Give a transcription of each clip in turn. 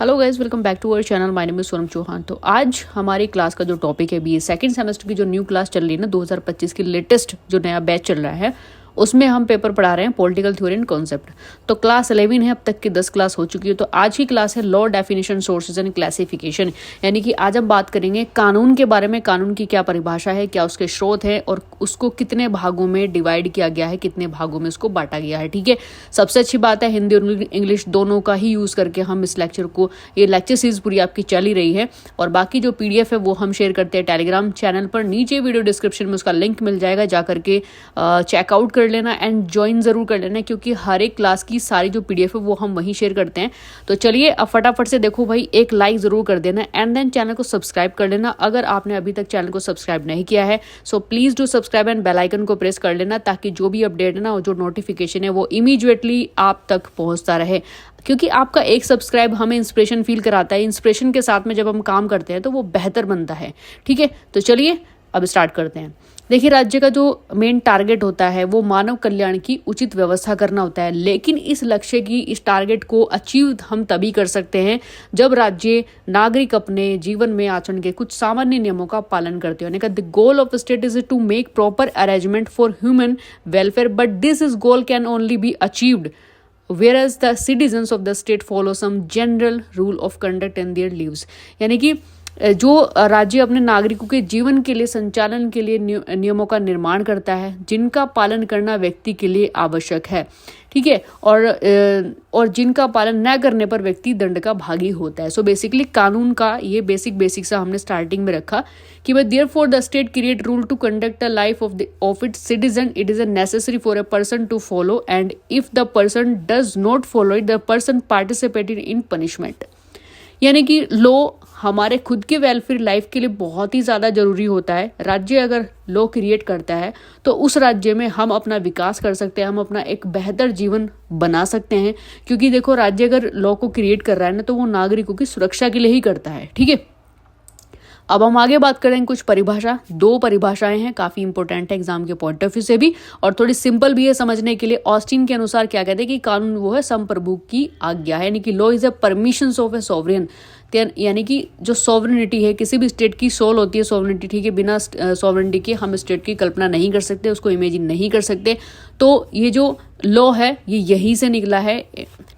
Hello guys, welcome back to our channel. My name is Sonam Chauhan. तो आज हमारी class का जो टॉपिक है बीए सेकंड सेमेस्टर की जो न्यू क्लास चल रही है ना, 2025 की लेटेस्ट जो नया बैच चल रहा है, उसमें हम पेपर पढ़ा रहे हैं पॉलिटिकल थ्योरी एंड कॉन्सेप्ट। तो क्लास 11 है, अब तक की 10 क्लास हो चुकी है। तो आज की क्लास है law definition sources and classification, यानी कि आज हम बात करेंगे कानून के बारे में। कानून की क्या परिभाषा है, क्या उसके स्रोत है और उसको कितने भागों में डिवाइड किया गया है, कितने भागों में उसको बांटा गया है। ठीक है, सबसे अच्छी बात है हिंदी और इंग्लिश दोनों का ही यूज करके हम इस लेक्चर को, ये लेक्चर सीरीज पूरी आपकी चल ही रही है। और बाकी जो पीडीएफ है वो हम शेयर करते हैं टेलीग्राम चैनल पर। नीचे वीडियो डिस्क्रिप्शन में उसका लिंक मिल जाएगा, जाकर के चेकआउट कर लेना एंड ज्वाइन जरूर कर लेना, क्योंकि हर एक क्लास की सारी जो पीडीएफ है वो हम वहीं शेयर करते हैं। तो चलिए अब फटाफट से देखो भाई, एक लाइक जरूर कर देना एंड देन चैनल को सब्सक्राइब कर लेना अगर आपने अभी तक चैनल को सब्सक्राइब नहीं किया है। So please do subscribe and bell icon को प्रेस कर लेना, ताकि जो भी अपडेट है ना, जो नोटिफिकेशन है वो इमीडिएटली आप तक पहुंचता रहे। क्योंकि आपका एक सब्सक्राइब हमें इंस्पिरेशन फील कराता है। इंस्पिरेशन के साथ में जब हम काम करते हैं तो वो बेहतर बनता है। ठीक है, तो चलिए अब स्टार्ट करते हैं। देखिए, राज्य का जो मेन टारगेट होता है वो मानव कल्याण की उचित व्यवस्था करना होता है। लेकिन इस लक्ष्य की, इस टारगेट को अचीव हम तभी कर सकते हैं जब राज्य नागरिक अपने जीवन में आचरण के कुछ सामान्य नियमों का पालन करते हैं। The goal of state is to make proper arrangement for human welfare, but this is goal can only be achieved whereas the citizens of the state follow some general rule of conduct in their lives। यानी कि जो राज्य अपने नागरिकों के जीवन के लिए, संचालन के लिए नियमों का निर्माण करता है, जिनका पालन करना व्यक्ति के लिए आवश्यक है। ठीक है, और जिनका पालन न करने पर व्यक्ति दंड का भागी होता है। सो बेसिकली कानून का ये बेसिक सा हमने स्टार्टिंग में रखा कि भाई therefore the state create rule to conduct the life of its citizen, it is necessary for a person to follow, and if the person does not follow it, the person participated in punishment. यानी कि law हमारे खुद के welfare life के लिए बहुत ही ज़्यादा जरूरी होता है। राज्य अगर लॉ क्रिएट करता है तो उस राज्य में हम अपना विकास कर सकते हैं, हम अपना एक बेहतर जीवन बना सकते हैं। क्योंकि देखो, राज्य अगर लॉ को क्रिएट कर रहा है ना, तो वो नागरिकों की सुरक्षा के लिए ही करता है। ठीक है, अब हम आगे बात करेंगे कुछ परिभाषा। 2 परिभाषाएं हैं, काफी इंपॉर्टेंट है एग्जाम के पॉइंट ऑफ व्यू से भी, और थोड़ी सिंपल भी है समझने के लिए। ऑस्टिन के अनुसार क्या कहते हैं कि कानून वो है संप्रभु की आज्ञा है, यानी कि law is a permissions of A sovereign. यानी कि जो सॉवरेनिटी है, किसी भी स्टेट की सोल होती है सॉवरेनिटी। ठीक है, बिना सॉवरेनिटी के हम स्टेट की कल्पना नहीं कर सकते, उसको इमेजिन नहीं कर सकते। तो ये जो लॉ है ये यहीं से निकला है।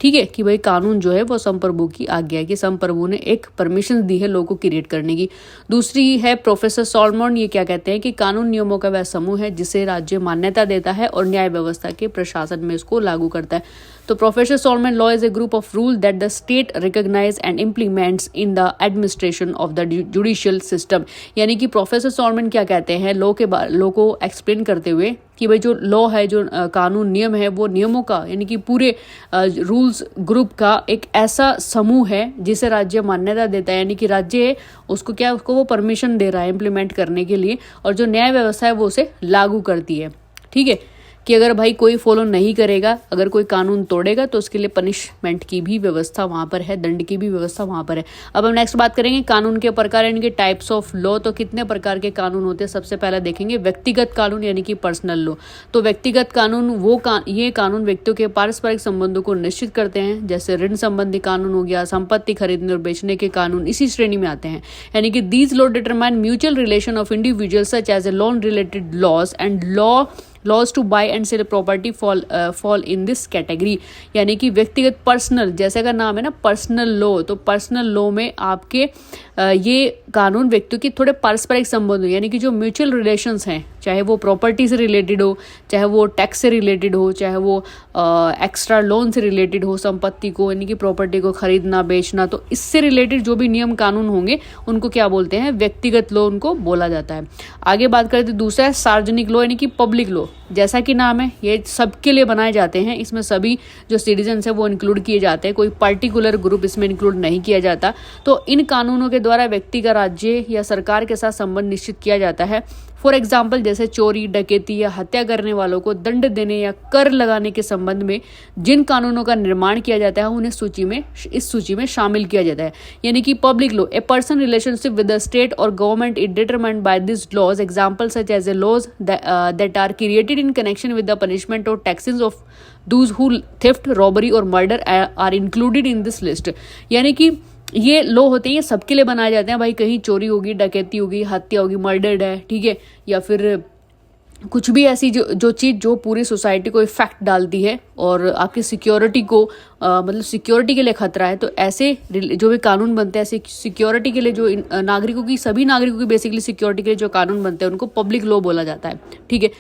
ठीक है, कि भाई कानून जो है वो संप्रभु की आज्ञा है, कि संप्रभु ने एक परमिशन दी है लॉ को क्रिएट करने की। दूसरी है प्रोफेसर सॉलमन, ये क्या कहते हैं कि कानून नियमों का वह समूह है जिसे राज्य मान्यता देता है और न्याय व्यवस्था के प्रशासन में इसको लागू करता है। तो professor Salmond, law is a group of rule that the state recognise and implements in the administration of the judicial system. यानी कि प्रोफेसर सॉलमन क्या कहते हैं लॉ को एक्सप्लेन करते हुए कि भाई जो लॉ है, जो कानून नियम है, वो नियमों का, यानी कि पूरे रूल्स ग्रुप का एक ऐसा समूह है जिसे राज्य मान्यता देता है। यानी कि राज्य उसको वो परमिशन दे रहा है इम्प्लीमेंट करने के लिए, और जो न्याय व्यवस्था है वो उसे लागू करती है। ठीक है, कि अगर भाई कोई फॉलो नहीं करेगा, अगर कोई कानून तोड़ेगा तो उसके लिए पनिशमेंट की भी व्यवस्था वहां पर है, दंड की भी व्यवस्था वहां पर है। अब हम नेक्स्ट बात करेंगे कानून के प्रकार, यानी कि टाइप्स ऑफ लॉ। तो कितने प्रकार के कानून होते हैं, सबसे पहले देखेंगे व्यक्तिगत कानून, यानी कि पर्सनल लॉ। तो व्यक्तिगत कानून ये कानून व्यक्तियों के पारस्परिक संबंधों को निश्चित करते हैं, जैसे ऋण संबंधी कानून हो गया, संपत्ति खरीदने और बेचने के कानून इसी श्रेणी में आते हैं। यानी कि these law determine mutual relation of individual such as a loan related laws and laws to buy and sell property fall in this category. यानी कि व्यक्तिगत पर्सनल, जैसे का नाम है ना पर्सनल लॉ, तो पर्सनल लॉ में आपके ये कानून व्यक्तियों के थोड़े पारस्परिक संबंध, यानी कि जो म्यूचुअल रिलेशंस हैं, चाहे वो प्रॉपर्टी से रिलेटेड हो, चाहे वो टैक्स से रिलेटेड हो, चाहे वो एक्स्ट्रा लोन से रिलेटेड हो, संपत्ति को यानी कि प्रॉपर्टी को खरीदना बेचना, तो इससे रिलेटेड जो भी नियम कानून होंगे उनको क्या बोलते हैं, व्यक्तिगत लॉ उनको बोला जाता है। आगे बात करते हैं दूसरा है सार्वजनिक लॉ, यानी कि पब्लिक लॉ। जैसा कि नाम है, ये सबके लिए बनाए जाते हैं, इसमें सभी जो सिटीजन्स है वो इंक्लूड किए जाते हैं, कोई पर्टिकुलर ग्रुप इसमें इंक्लूड नहीं किया जाता। तो इन कानूनों के द्वारा व्यक्ति का राज्य या सरकार के साथ संबंध निश्चित किया जाता है। फॉर एग्जाम्पल, जैसे चोरी, डकैती या हत्या करने वालों को दंड देने या कर लगाने के संबंध में जिन कानूनों का निर्माण किया जाता है उन्हें इस सूची में शामिल किया जाता है। यानी कि public law, a person relationship with the state और government is determined by this laws. Example such as a laws that are created in connection with the punishment और taxes of those who theft, robbery और murder are included in this list. यानी कि ये law होते हैं, ये सबके लिए बनाए जाते हैं भाई। कहीं चोरी होगी, डकैती होगी, हत्या होगी, मर्डर है, ठीक है, या फिर कुछ भी ऐसी जो चीज़ जो पूरी सोसाइटी को इफेक्ट डालती है और आपकी सिक्योरिटी को मतलब सिक्योरिटी के लिए खतरा है, तो ऐसे जो भी कानून बनते हैं ऐसे सिक्योरिटी के लिए, जो नागरिकों की, सभी नागरिकों की बेसिकली सिक्योरिटी के लिए जो कानून बनते हैं उनको पब्लिक लॉ बोला जाता है, ठीक है।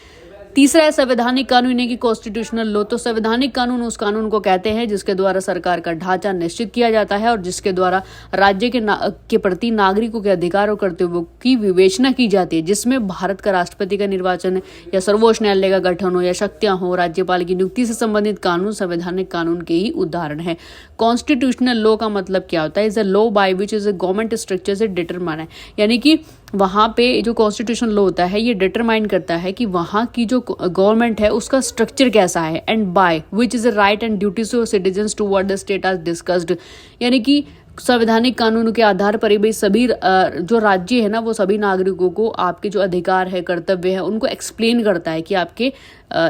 तीसरा है संवैधानिक कानून, यानी कि कॉन्स्टिट्यूशनल लॉ। तो संवैधानिक कानून उस कानून को कहते हैं जिसके द्वारा सरकार का ढांचा निश्चित किया जाता है और जिसके द्वारा राज्य के प्रति नागरिकों के अधिकार और कर्तव्यों की विवेचना की जाती है, जिसमें भारत का राष्ट्रपति का निर्वाचन या सर्वोच्च न्यायालय का गठन हो या शक्तियां हो, राज्यपाल की नियुक्ति से संबंधित कानून संवैधानिक कानून के ही उदाहरण है। कॉन्स्टिट्यूशनल लॉ का मतलब क्या होता है? Is a law by which is a government structure से डिटरमाइन है, यानी कि वहाँ पे जो कॉन्स्टिट्यूशन लॉ होता है ये डिटरमाइन करता है कि वहाँ की जो गवर्नमेंट है उसका स्ट्रक्चर कैसा है, and by which is a right and duties to citizens toward the state as discussed, यानी कि संवैधानिक कानूनों के आधार पर ही भाई सभी जो राज्य है ना वो सभी नागरिकों को आपके जो अधिकार है, कर्तव्य है, उनको एक्सप्लेन करता है कि आपके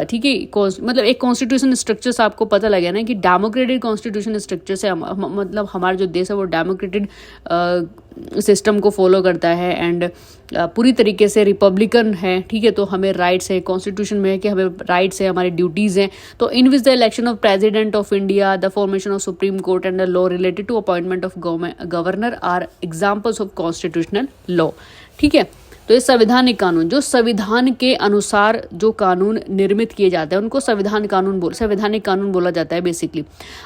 ठीक है, मतलब एक कॉन्स्टिट्यूशन स्ट्रक्चर से आपको पता लगे ना कि डेमोक्रेटिक कॉन्स्टिट्यूशन स्ट्रक्चर से मतलब हमारा जो देश है वो डेमोक्रेटिक सिस्टम को फॉलो करता है एंड पूरी तरीके से रिपब्लिकन है, ठीक है। तो हमें राइट्स है, कॉन्स्टिट्यूशन में है कि हमें राइट्स है, हमारी ड्यूटीज़ हैं। तो in which the election of president of India, the formation of Supreme Court and the law related to appointment of governor are examples of constitutional law, ठीक है। तो ये संवैधानिक कानून, जो संविधान के अनुसार जो कानून निर्मित किए जाते हैं उनको संवैधानिक कानून बोला जाता है बेसिकली।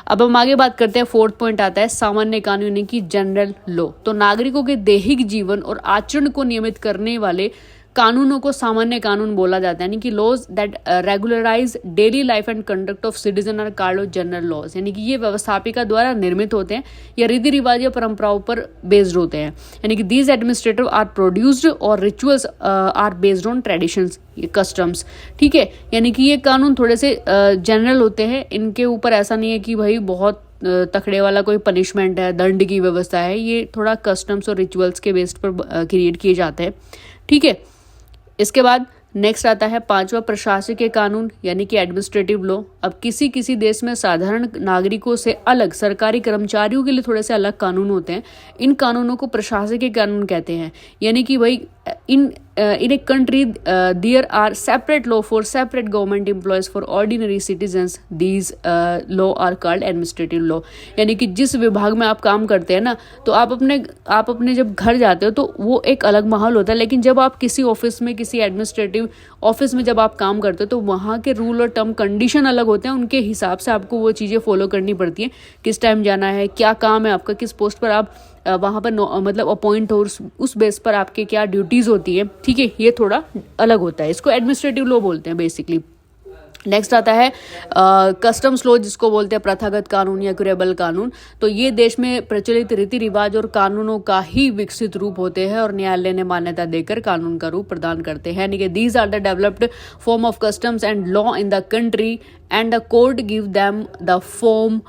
अब हम आगे बात करते हैं, फोर्थ पॉइंट आता है सामान्य कानून, यानी कि जनरल लॉ। तो नागरिकों के दैहिक जीवन और आचरण को नियमित करने वाले कानूनों को सामान्य कानून बोला जाता है, यानी कि laws that regularise daily life and conduct of citizen are called general laws, यानी कि ये व्यवस्थापिका द्वारा निर्मित होते हैं या रीति रिवाज या परंपराओं पर बेस्ड होते हैं, यानी कि दीज एडमिनिस्ट्रेटिव आर प्रोड्यूस्ड और rituals are based on traditions, customs, ठीक है। यानी कि ये कानून थोड़े से जनरल होते हैं, इनके ऊपर ऐसा नहीं है कि भाई बहुत तकड़े वाला कोई पनिशमेंट है, दंड की व्यवस्था है, ये थोड़ा कस्टम्स और रिचुअल्स के बेस्ड पर क्रिएट किए जाते हैं, ठीक है। इसके बाद नेक्स्ट आता है पांचवा प्रशासकीय कानून, यानी कि एडमिनिस्ट्रेटिव लॉ। अब किसी देश में साधारण नागरिकों से अलग सरकारी कर्मचारियों के लिए थोड़े से अलग कानून होते हैं, इन कानूनों को प्रशासकीय कानून कहते हैं, यानी कि भाई in a country there are separate law for separate government employees for ordinary citizens, these law are called administrative law, यानी कि जिस विभाग में आप काम करते हैं ना, तो आप अपने जब घर जाते हो तो वो एक अलग माहौल होता है, लेकिन जब आप किसी ऑफिस में, किसी एडमिनिस्ट्रेटिव ऑफिस में जब आप काम करते हो तो वहाँ के रूल और टर्म कंडीशन अलग होते हैं, उनके हिसाब से आपको वो चीज़ें फॉलो करनी पड़ती हैं, किस टाइम जाना है, क्या काम है आपका, किस पोस्ट पर आप वहाँ पर मतलब अपॉइंट हो, उस बेस पर आपके क्या ड्यूटीज़ होती है, ठीक है। ये थोड़ा अलग होता है, इसको एडमिनिस्ट्रेटिव लॉ बोलते हैं बेसिकली। नेक्स्ट आता है कस्टम्स लॉ, जिसको बोलते हैं प्रथागत कानून या क्यूरेबल कानून। तो ये देश में प्रचलित रीति रिवाज और कानूनों का ही विकसित रूप होते हैं और न्यायालय ने मान्यता देकर कानून का रूप प्रदान करते हैं, यानी कि these are the developed form of customs and law in the country and the court give them the form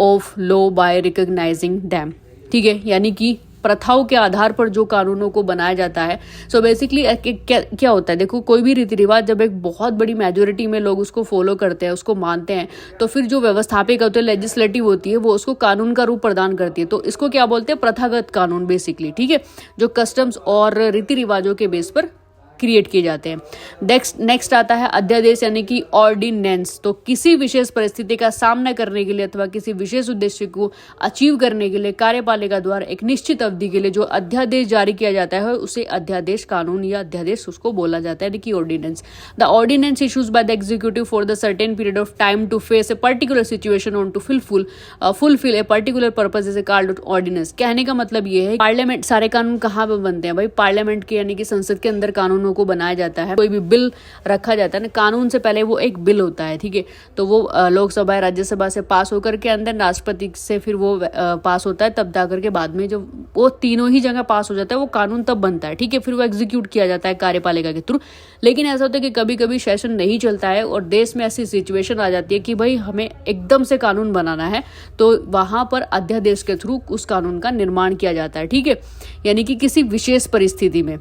of law by recognising them, ठीक है। यानी कि प्रथाओं के आधार पर जो कानूनों को बनाया जाता है। सो बेसिकली क्या होता है, देखो कोई भी रीति रिवाज जब एक बहुत बड़ी मेजोरिटी में लोग उसको फॉलो करते हैं, उसको मानते हैं, तो फिर जो व्यवस्थापिक होते हैं, लेजिस्लेटिव होती है, वो उसको कानून का रूप प्रदान करती है। तो इसको क्या बोलते हैं, प्रथागत कानून बेसिकली, ठीक है, जो कस्टम्स और रीति रिवाजों के बेस पर क्रिएट किए जाते हैं। नेक्स्ट आता है अध्यादेश, यानी कि ऑर्डिनेंस। तो किसी विशेष परिस्थिति का सामना करने के लिए अथवा किसी विशेष उद्देश्य को अचीव करने के लिए कार्यपालिका द्वारा एक निश्चित अवधि के लिए जो अध्यादेश जारी किया जाता है उसे अध्यादेश कानून या अध्यादेश उसको बोला जाता है, यानी कि ordinance. The ordinance issues by the executive for the certain period of time to face a particular situation on to fulfil a particular purpose is called ordinance. कहने का मतलब ये है, पार्लियामेंट, सारे कानून कहाँ पे बनते हैं भाई, पार्लियामेंट के, यानी कि संसद के अंदर कानून को बनाया जाता है। कोई भी बिल रखा जाता है ना, कानून से पहले वो एक बिल होता है, ठीक है। तो वो लोकसभा, राज्यसभा से पास होकर के अंदर राष्ट्रपति से फिर वो पास होता है, तब जाकर के बाद में जब वो तीनों ही जगह पास हो जाता है वो कानून तब बनता है, ठीक है। फिर वो एग्जीक्यूट किया जाता है कार्यपालिका के थ्रू। लेकिन ऐसा होता है कि कभी कभी सेशन नहीं चलता है और देश में ऐसी सिचुएशन आ जाती है कि भाई हमें एकदम से कानून बनाना है, तो वहां पर अध्यादेश के थ्रू उस कानून का निर्माण किया जाता है, ठीक है, यानी कि किसी विशेष परिस्थिति में।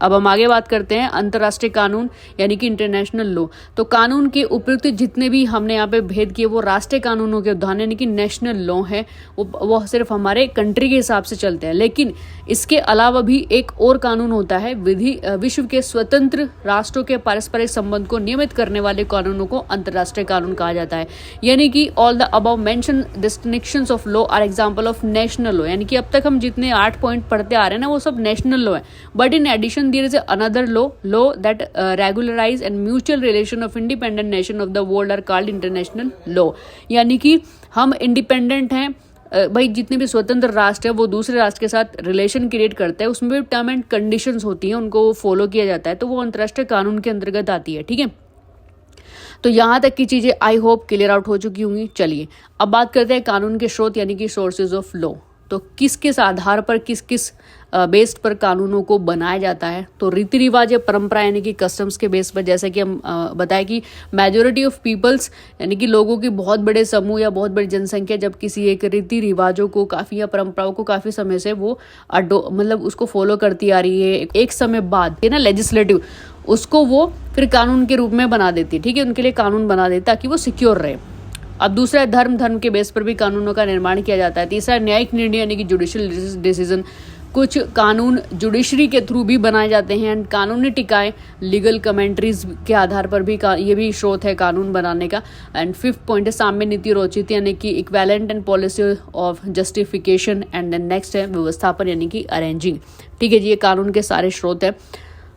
अब हम आगे बात करते हैं अंतर्राष्ट्रीय कानून यानी कि इंटरनेशनल लॉ। तो कानून के उपयुक्त जितने भी हमने यहाँ पे भेद किए वो राष्ट्रीय कानूनों के उदाहरण यानी कि नेशनल लॉ है, वो सिर्फ हमारे कंट्री के हिसाब से चलते हैं। लेकिन इसके अलावा भी एक और कानून होता है, विश्व के स्वतंत्र राष्ट्रों के पारस्परिक संबंध को नियमित करने वाले कानूनों को अंतर्राष्ट्रीय कानून कहा जाता है। यानी कि all the above mention distinctions of law are example of national law. यानी कि अब तक हम जितने 8 पॉइंट पढ़ते आ रहे हैं ना वो सब नेशनल लॉ है। But in addition there is another law that regularise and mutual relation of independent nation of the world are called international law. यानी कि हम इंडिपेंडेंट हैं भाई, जितने भी स्वतंत्र राष्ट्र है वो दूसरे राष्ट्र के साथ रिलेशन क्रिएट करते हैं, उसमें भी टर्म एंड कंडीशंस होती हैं, उनको फॉलो किया जाता है, तो वो अंतर्राष्ट्रीय कानून के अंतर्गत आती है। ठीक है, तो यहाँ तक की चीजें आई होप क्लियर आउट हो चुकी होंगी। चलिए अब बात करते हैं कानून के स्रोत यानी कि सोर्सेज ऑफ लॉ। तो किस किस आधार पर किस किस बेस्ड पर कानूनों को बनाया जाता है। तो रीति रिवाज या परंपरा यानी कि कस्टम्स के बेस पर, जैसे कि हम बताएं कि मेजोरिटी ऑफ पीपल्स यानी कि लोगों की बहुत बड़े समूह या बहुत बड़ी जनसंख्या जब किसी एक रीति रिवाजों को काफ़ी या परंपराओं को काफ़ी समय से वो मतलब उसको फॉलो करती आ रही है, एक समय बाद ये ना लेजिस्लेटिव उसको वो फिर कानून के रूप में बना देती है। ठीक है, उनके लिए कानून बना देता ताकि वो सिक्योर रहे। अब दूसरा धर्म के बेस पर भी कानूनों का निर्माण किया जाता है। तीसरा न्यायिक निर्णय यानी कि जुडिशियल डिसीजन, कुछ कानून जुडिशरी के थ्रू भी बनाए जाते हैं। एंड कानूनी टिकाएं लीगल कमेंट्रीज के आधार पर भी ये भी स्रोत है कानून बनाने का। एंड 5th पॉइंट है साम्य नीति और औचित्य यानी कि equivalent and policy of justification. And then next है व्यवस्थापन यानी कि अरेंजिंग। ठीक है जी, ये कानून के सारे स्रोत है।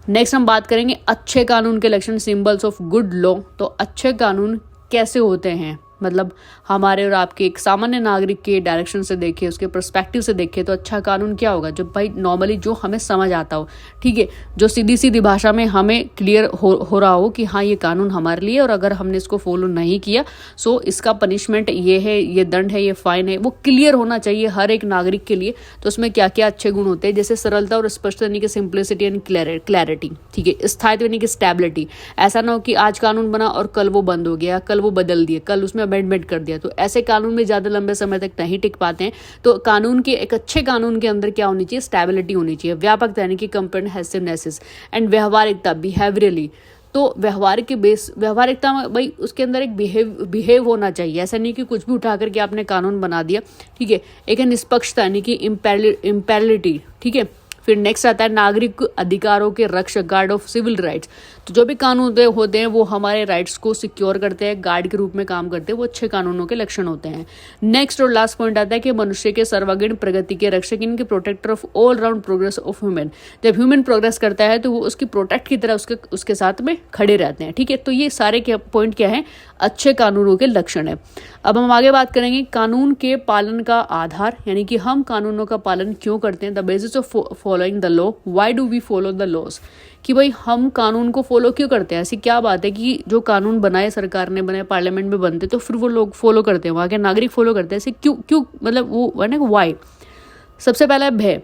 नेक्स्ट हम बात करेंगे अच्छे कानून के लक्षण, सिंबल्स ऑफ गुड लॉ। तो अच्छे कानून कैसे होते हैं, मतलब हमारे और आपके एक सामान्य नागरिक के डायरेक्शन से देखें, उसके पर्सपेक्टिव से देखें तो अच्छा कानून क्या होगा, जो भाई नॉर्मली जो हमें समझ आता हो। ठीक है, जो सीधी सीधी भाषा में हमें क्लियर हो रहा हो कि हाँ ये कानून हमारे लिए, और अगर हमने इसको फॉलो नहीं किया सो इसका पनिशमेंट ये है, ये दंड है, ये फाइन है, वो क्लियर होना चाहिए हर एक नागरिक के लिए। तो उसमें क्या क्या अच्छे गुण होते हैं, जैसे सरलता और स्पष्टता यानी कि सिंप्लिसिटी एंड क्लैरिटी। ठीक है, स्थायित्व यानी कि स्टेबिलिटी, ऐसा ना हो कि आज कानून बना और कल वो बंद हो गया, कल वो बदल दिया, कल उसमें अमेंडमेंट कर दिया, तो ऐसे कानून में ज्यादा लंबे समय तक नहीं टिक पाते हैं। तो कानून के एक अच्छे कानून के अंदर क्या होनी चाहिए, स्टेबिलिटी होनी चाहिए, व्यापकता यानी कि कम्प्रेहेंसिवनेस एंड व्यवहारिकता बिहेवियरली। तो व्यवहारिकता में भाई उसके अंदर एक बिहेव होना चाहिए, ऐसा नहीं कि कुछ भी उठा करके आपने कानून बना दिया। ठीक है, एक है निष्पक्षता यानी कि इम्पेरिटी। ठीक है, फिर नेक्स्ट आता है नागरिक अधिकारों के रक्षक, गार्ड ऑफ सिविल राइट्स। तो जो भी कानून होते हैं वो हमारे राइट्स को सिक्योर करते हैं, गार्ड के रूप में काम करते हैं, वो अच्छे कानूनों के लक्षण होते हैं। नेक्स्ट और लास्ट पॉइंट आता है कि मनुष्य के सर्वांगीण प्रगति के रक्षक, इनके protector of all round progress of human. जब ह्यूमन प्रोग्रेस करता है तो वो उसकी प्रोटेक्ट की तरह उसके साथ में खड़े रहते हैं। ठीक है, तो ये सारे पॉइंट क्या है, अच्छे कानूनों के लक्षण है। अब हम आगे बात करेंगे कानून के पालन का आधार, यानी कि हम कानूनों का पालन क्यों करते हैं, the basis of following the law, why do we follow the laws. कि भाई हम कानून को फॉलो क्यों करते हैं, ऐसी क्या बात है कि जो कानून बनाए सरकार ने बनाए, पार्लियामेंट में बनते, तो फिर वो लोग फॉलो करते हैं, वहाँ के नागरिक फॉलो करते हैं, ऐसे क्यों मतलब वो ना व्हाई। सबसे पहला है भय,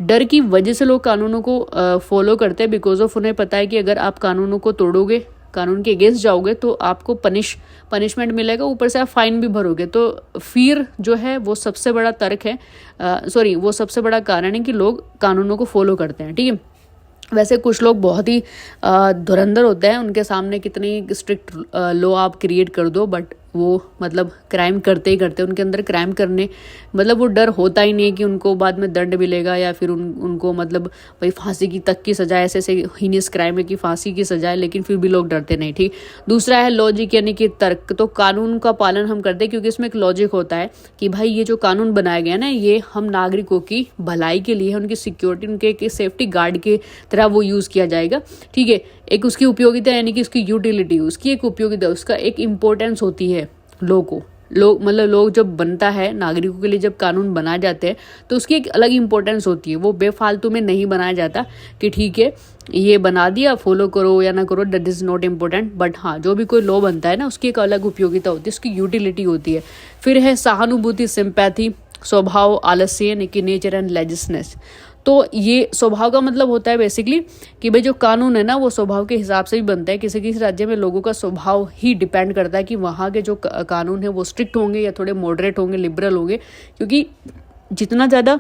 डर की वजह से लोग कानूनों को फॉलो करते हैं, बिकॉज ऑफ उन्हें पता है कि अगर आप कानूनों को तोड़ोगे, कानून के अगेंस्ट जाओगे तो आपको पनिशमेंट मिलेगा, ऊपर से आप फाइन भी भरोगे। तो फियर जो है वो सबसे बड़ा तर्क है, वो सबसे बड़ा कारण है कि लोग कानूनों को फॉलो करते हैं। ठीक है, वैसे कुछ लोग बहुत ही धुरंधर होते हैं, उनके सामने कितनी स्ट्रिक्ट लॉ आप क्रिएट कर दो बट वो मतलब क्राइम करते ही करते, उनके अंदर क्राइम करने मतलब वो डर होता ही नहीं है कि उनको बाद में दंड मिलेगा या फिर उनको मतलब भाई फांसी की तक की सजा, ऐसे हीनियस क्राइम है कि फांसी की सजा है, लेकिन फिर भी लोग डरते नहीं। ठीक, दूसरा है लॉजिक यानी कि तर्क। तो कानून का पालन हम करते हैं क्योंकि इसमें एक लॉजिक होता है कि भाई ये जो कानून बनाया गया ना, ये हम नागरिकों की भलाई के लिए, उनकी सिक्योरिटी, उनके सेफ्टी गार्ड के तरह वो यूज़ किया जाएगा। ठीक है, एक उसकी उपयोगिता यानी कि उसकी यूटिलिटी, उसकी एक उपयोगिता, उसका एक इम्पोर्टेंस होती है लोग जब बनता है नागरिकों के लिए, जब कानून बनाए जाते हैं तो उसकी एक अलग इंपॉर्टेंस होती है। वो बेफालतू में नहीं बनाया जाता कि ठीक है ये बना दिया फॉलो करो या ना करो, that is not important. But हाँ, जो भी कोई लॉ बनता है ना उसकी एक अलग उपयोगिता होती है, उसकी यूटिलिटी होती है। फिर है सहानुभूति, सिंपैथी, स्वभाव, आलस्य यानी कि नेचर एंड लेजिस्नेस। तो ये स्वभाव का मतलब होता है बेसिकली कि भाई जो कानून है ना वो स्वभाव के हिसाब से भी बनता है। किसी किसी राज्य में लोगों का स्वभाव ही डिपेंड करता है कि वहाँ के जो कानून है वो स्ट्रिक्ट होंगे या थोड़े मॉडरेट होंगे, लिबरल होंगे, क्योंकि जितना ज़्यादा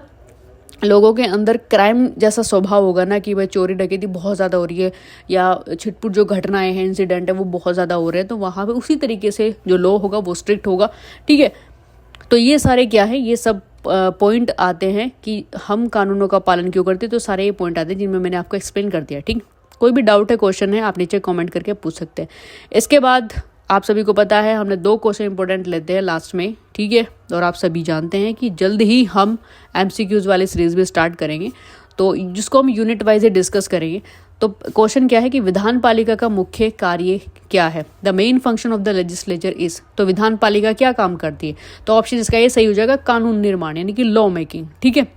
लोगों के अंदर क्राइम जैसा स्वभाव होगा ना कि भाई चोरी डकैती बहुत ज़्यादा हो रही है या छिटपुट जो घटनाएं हैं, इंसिडेंट है, वो बहुत ज़्यादा हो रहे हैं, तो वहाँ पे उसी तरीके से जो लॉ होगा वो स्ट्रिक्ट होगा। ठीक है, तो ये सारे क्या है, ये सब पॉइंट आते हैं कि हम कानूनों का पालन क्यों करते हैं। तो सारे ये पॉइंट आते हैं जिनमें मैंने आपको एक्सप्लेन कर दिया। ठीक, कोई भी डाउट है, क्वेश्चन है, आप नीचे कमेंट करके पूछ सकते हैं। इसके बाद आप सभी को पता है हमने 2 क्वेश्चन इंपॉर्टेंट लेते हैं लास्ट में। ठीक है, और आप सभी जानते हैं कि जल्द ही हम MCQs वाले सीरीज भी स्टार्ट करेंगे, तो जिसको हम यूनिट वाइज डिस्कस करेंगे। तो क्वेश्चन क्या है कि विधान पालिका का मुख्य कार्य क्या है, the main function of the legislature is. तो विधान पालिका क्या काम करती है, तो ऑप्शन इसका ये सही हो जाएगा, कानून निर्माण यानी कि लॉ मेकिंग। ठीक है,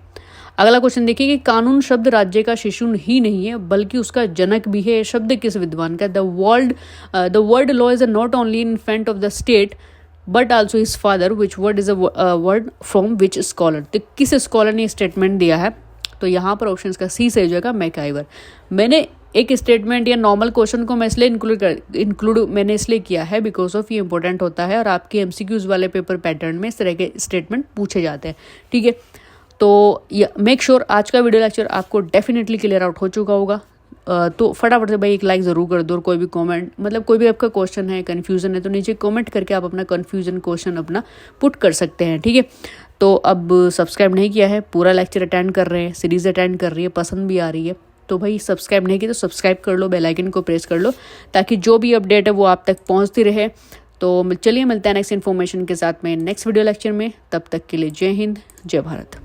अगला क्वेश्चन देखिए कि कानून शब्द राज्य का शिशु ही नहीं है बल्कि उसका जनक भी है। ये शब्द किस विद्वान का, the word law is not only infant of the state but also his father, which word is a word from which scholar. तो किस स्कॉलर ने स्टेटमेंट दिया है, तो यहाँ पर ऑप्शन का सी सही हो जाएगा, मैकआइवर। मैंने एक स्टेटमेंट या नॉर्मल क्वेश्चन को मैं इसलिए इंक्लूड मैंने इसलिए किया है बिकॉज ऑफ ये इंपॉर्टेंट होता है और आपके MCQs वाले पेपर पैटर्न में इस तरह के स्टेटमेंट पूछे जाते हैं। ठीक है, तो मेक श्योर आज का वीडियो लेक्चर आपको डेफिनेटली क्लियर आउट हो चुका होगा। तो फटाफट से भाई एक लाइक ज़रूर कर दो, और कोई भी कमेंट, मतलब कोई भी आपका क्वेश्चन है, कन्फ्यूज़न है, तो नीचे कमेंट करके आप अपना कन्फ्यूज़न क्वेश्चन अपना पुट कर सकते हैं। ठीक है, तो अब सब्सक्राइब नहीं किया है, पूरा लेक्चर अटेंड कर रहे हैं, सीरीज़ अटेंड कर रही है, पसंद भी आ रही है, तो भाई सब्सक्राइब नहीं किया तो सब्सक्राइब कर लो, बेल आइकन को प्रेस कर लो ताकि जो भी अपडेट है वो आप तक पहुंचती रहे। तो चलिए मिलते हैं नेक्स्ट इन्फॉर्मेशन के साथ में नेक्स्ट वीडियो लेक्चर में। तब तक के लिए जय हिंद, जय भारत।